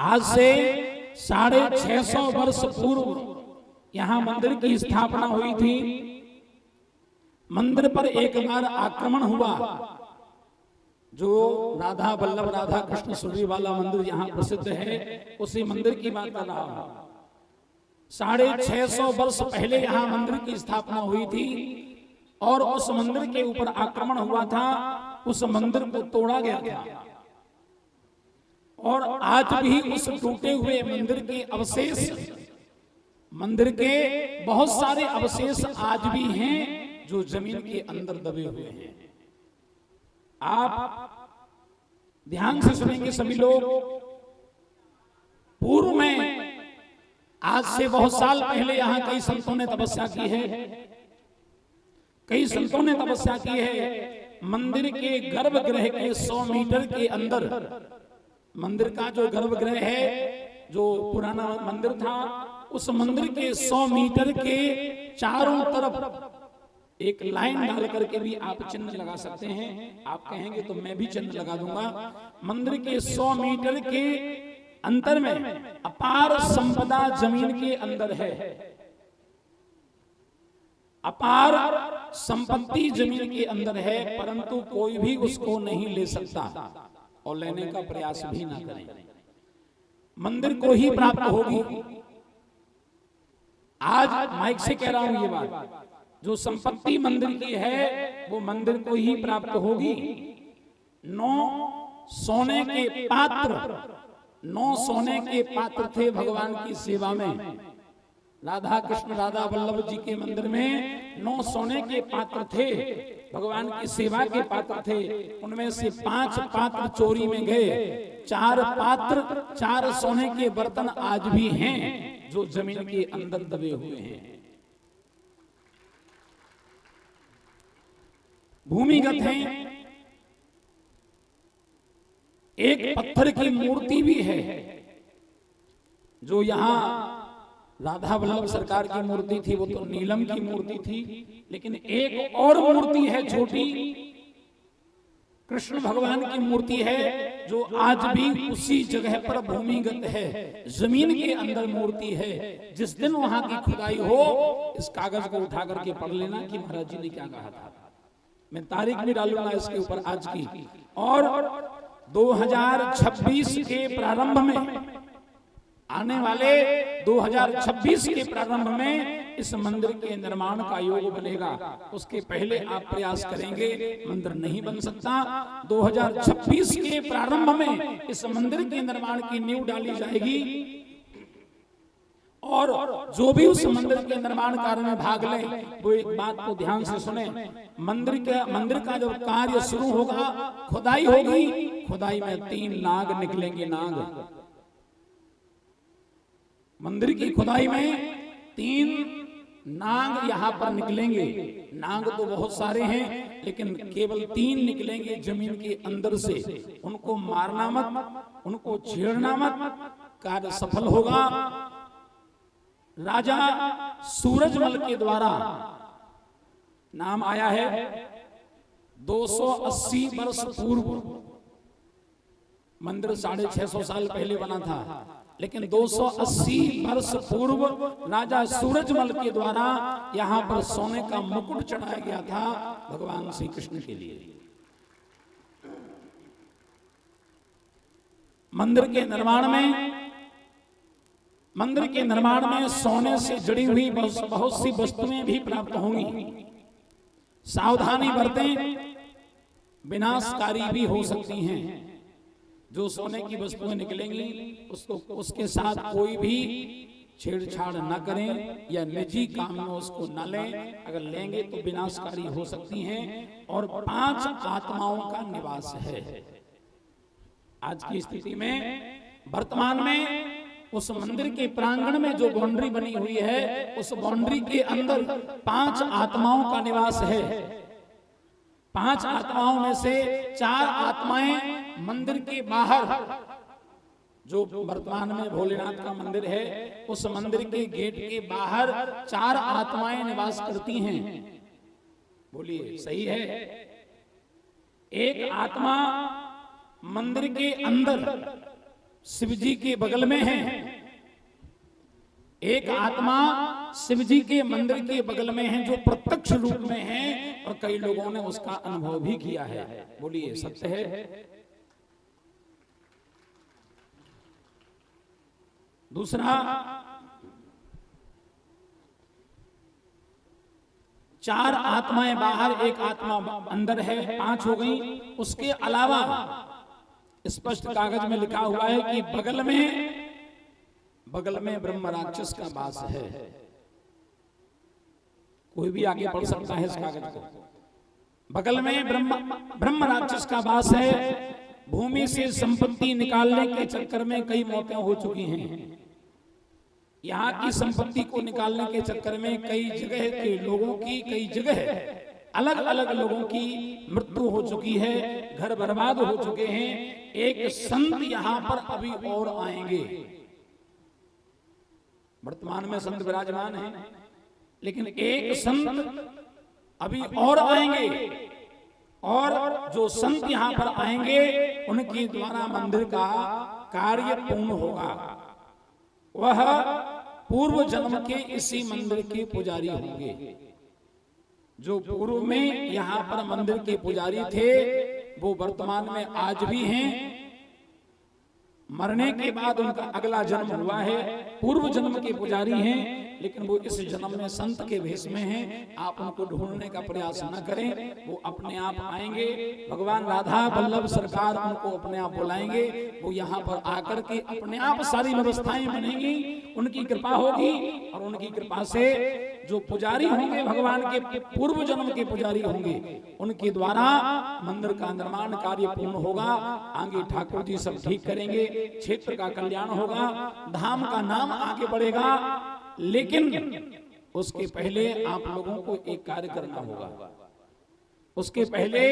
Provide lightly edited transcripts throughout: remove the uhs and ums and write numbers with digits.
आज से 650 वर्ष पूर्व यहां मंदिर की स्थापना हुई थी। मंदिर पर एक बार आक्रमण हुआ। जो राधा वल्लभ राधा कृष्ण सूर्य वाला मंदिर यहां प्रसिद्ध है, उसी मंदिर की बात कर रहा हूं। 650 वर्ष पहले यहां मंदिर की स्थापना हुई थी और उस मंदिर के ऊपर आक्रमण हुआ था। उस मंदिर को तोड़ा गया था और आज भी उस टूटे हुए मंदिर के अवशेष, मंदिर के बहुत सारे अवशेष आज भी हैं जो जमीन के अंदर दबे हुए हैं। आप ध्यान से सुनेंगे सभी लोग। पूर्व में आज से बहुत साल पहले यहां कई संतों ने तपस्या की है। कई संतों ने तपस्या की है। मंदिर के गर्भगृह के 100 मीटर के अंदर, मंदिर का जो गर्भगृह है, जो पुराना मंदिर था, उस मंदिर के 100 मीटर के चारों तरफ एक लाइन डाल करके भी आप चिन्ह लगा सकते हैं। आप कहेंगे तो मैं भी चिन्ह लगा दूंगा। मंदिर के 100 मीटर के अंतर में अपार संपदा जमीन के अंदर है। अपार संपत्ति जमीन के अंदर है, परंतु कोई भी उसको नहीं ले सकता और लेने का प्रयास भी ना करें। मंदिर को ही प्राप्त होगी। आज माइक से कह रहा हूं ये बात, जो संपत्ति मंदिर की है वो मंदिर को ही प्राप्त होगी। 9 सोने के पात्र, 9 सोने के पात्र थे भगवान की सेवा में। राधा कृष्ण राधा वल्लभ जी के मंदिर में 9 सोने के पात्र थे, भगवान की सेवा के पात्र थे। उनमें से 5 पात्र चोरी में गए। 4 पात्र, 4 सोने के बर्तन आज भी हैं जो जमीन के अंदर दबे हुए हैं। भूमिगत हैं। एक पत्थर की मूर्ति भी है जो यहां राधा वल्लभ सरकार की मूर्ति थी, वो तो नीलम की मूर्ति थी। लेकिन एक और मूर्ति है छोटी, कृष्ण भगवान की मूर्ति है, जो आज भी उसी जगह पर भूमिगत है, जमीन के अंदर मूर्ति है। जिस दिन वहां की खुदाई हो, इस कागज को उठा करके पढ़ लेना कि महाराज जी ने क्या कहा था। मैं तारीख भी डालूंगा इसके ऊपर आज की। और 2026 के प्रारंभ में, आने वाले 2026 के प्रारंभ में इस मंदिर के निर्माण का योग बनेगा। उसके पहले आप प्रयास करेंगे, मंदिर नहीं बन सकता। 2026 के प्रारंभ में इस मंदिर के निर्माण की नींव डाली जाएगी और जो भी उस मंदिर के निर्माण कार्य में भाग ले वो एक बात को ध्यान से सुने। मंदिर का जब कार्य शुरू होगा, खुदाई होगी, खुदाई में 3 नाग निकलेंगे। नाग, मंदिर की खुदाई में 3 नाग यहां पर निकलेंगे। नाग तो बहुत सारे हैं, लेकिन केवल 3 निकलेंगे जमीन के अंदर से। उनको मारना मत, उनको छेड़ना मत, कार्य सफल होगा। राजा सूरजमल के द्वारा नाम आया है। 280 वर्ष पूर्व मंदिर 650 साल पहले बना था, लेकिन 280 वर्ष पूर्व राजा सूरजमल के द्वारा यहां पर सोने का मुकुट चढ़ाया गया था भगवान श्री कृष्ण के लिए। मंदिर के निर्माण में सोने से जुड़ी हुई बहुत सी वस्तुएं भी प्राप्त होंगी। सावधानी बरतें, विनाशकारी भी हो सकती हैं। जो सोने की वस्तुएं निकलेंगी उसके साथ कोई भी छेड़छाड़ न करें या निजी काम में उसको न लें। अगर लेंगे तो विनाशकारी हो सकती हैं। और 5 आत्माओं का निवास है। आज की स्थिति में, वर्तमान में उस मंदिर के प्रांगण में जो बाउंड्री बनी हुई है, उस बाउंड्री के अंदर 5 आत्माओं का निवास है। 5 आत्माओं में से 4 आत्माएं मंदिर के बाहर, जो वर्तमान में भोलेनाथ का मंदिर है, उस मंदिर के गेट के बाहर 4 आत्माएं निवास करती हैं। बोलिए, सही है? एक आत्मा मंदिर के अंदर शिव जी के बगल में है, एक आत्मा शिव जी के मंदिर के बगल में है जो प्रत्यक्ष रूप में है, और कई लोगों ने उसका अनुभव भी किया है। बोलिए सत्य है। दूसरा, 4 आत्माएं बाहर, एक आत्मा अंदर है, 5 हो गई। उसके अलावा स्पष्ट कागज में लिखा हुआ है कि बगल में ब्रह्म राक्षस का वास है। कोई भी आगे पढ़ सकता है इस कागज को। बगल में ब्रह्म राक्षस का वास है। भूमि से संपत्ति निकालने के चक्कर में कई मौतें हो चुकी हैं। यहाँ की संपत्ति को निकालने के चक्कर में कई जगह के लोगों की, कई जगह अलग अलग लोगों की मृत्यु हो चुकी है, घर बर्बाद हो चुके हैं। एक संत यहाँ पर अभी और आएंगे। वर्तमान में संत विराजमान हैं, लेकिन एक संत अभी और आएंगे, और जो संत यहाँ पर आएंगे उनके द्वारा मंदिर का कार्य पूर्ण होगा। वह पूर्व जन्म के इसी मंदिर के पुजारी होंगे। जो पूर्व में यहाँ पर मंदिर के पुजारी थे वो वर्तमान में आज भी हैं। मरने के बाद उनका अगला जन्म हुआ है, पूर्व जन्म के पुजारी हैं, लेकिन वो इस जन्म में संत के भेष में हैं। आप उनको ढूंढने का प्रयास न करें, वो अपने आप आएंगे। भगवान राधा वल्लभ सरकार उनको अपने आप बुलाएंगे। वो यहाँ पर आकर के अपने आप सारी व्यवस्थाएं बनेंगी, उनकी कृपा होगी, और उनकी कृपा से जो पुजारी होंगे, भगवान के पूर्व जन्म के पुजारी होंगे, उनके द्वारा मंदिर का निर्माण कार्य पूर्ण होगा। आगे ठाकुर जी सब ठीक करेंगे, क्षेत्र का कल्याण होगा, धाम का नाम आगे बढ़ेगा। लेकिन उसके पहले आप लोगों को एक कार्य करना होगा। उसके पहले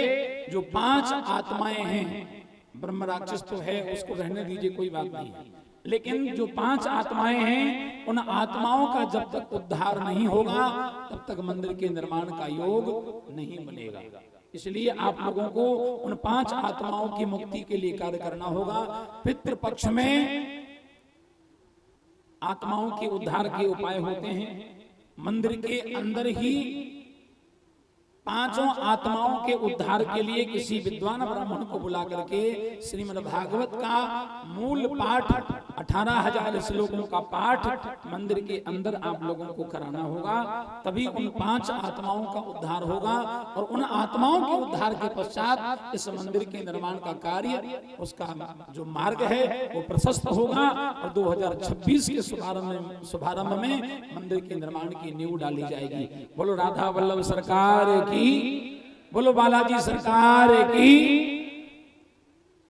जो 5 आत्माएं हैं, ब्रह्म राक्षस तो है, उसको रहने दीजिए, कोई बात नहीं, लेकिन जो 5 आत्माएं हैं, उन आत्माओं का जब तक उद्धार नहीं होगा तब तक मंदिर के निर्माण का योग नहीं बनेगा। इसलिए आप लोगों को उन 5 आत्माओं की मुक्ति के लिए कार्य करना होगा। पितृपक्ष में आत्माओं के उद्धार के उपाय होते हैं। मंदिर के अंदर ही 5 आत्माओं के उद्धार के लिए किसी विद्वान ब्राह्मण को बुला करके श्रीमद् भागवत का मूल पाठ 18,000 श्लोकों का पाठ मंदिर के अंदर आप लोगों को कराना होगा। तभी उन 5 आत्माओं का उद्धार होगा, और उन आत्माओं के उद्धार के पश्चात इस मंदिर के निर्माण का कार्य, उसका जो मार्ग है वो प्रशस्त होगा, और 2026 के शुभारंभ में मंदिर के निर्माण की नींव डाली जाएगी। बोलो राधा वल्लभ सरकार की, बोलो बालाजी सरकार की।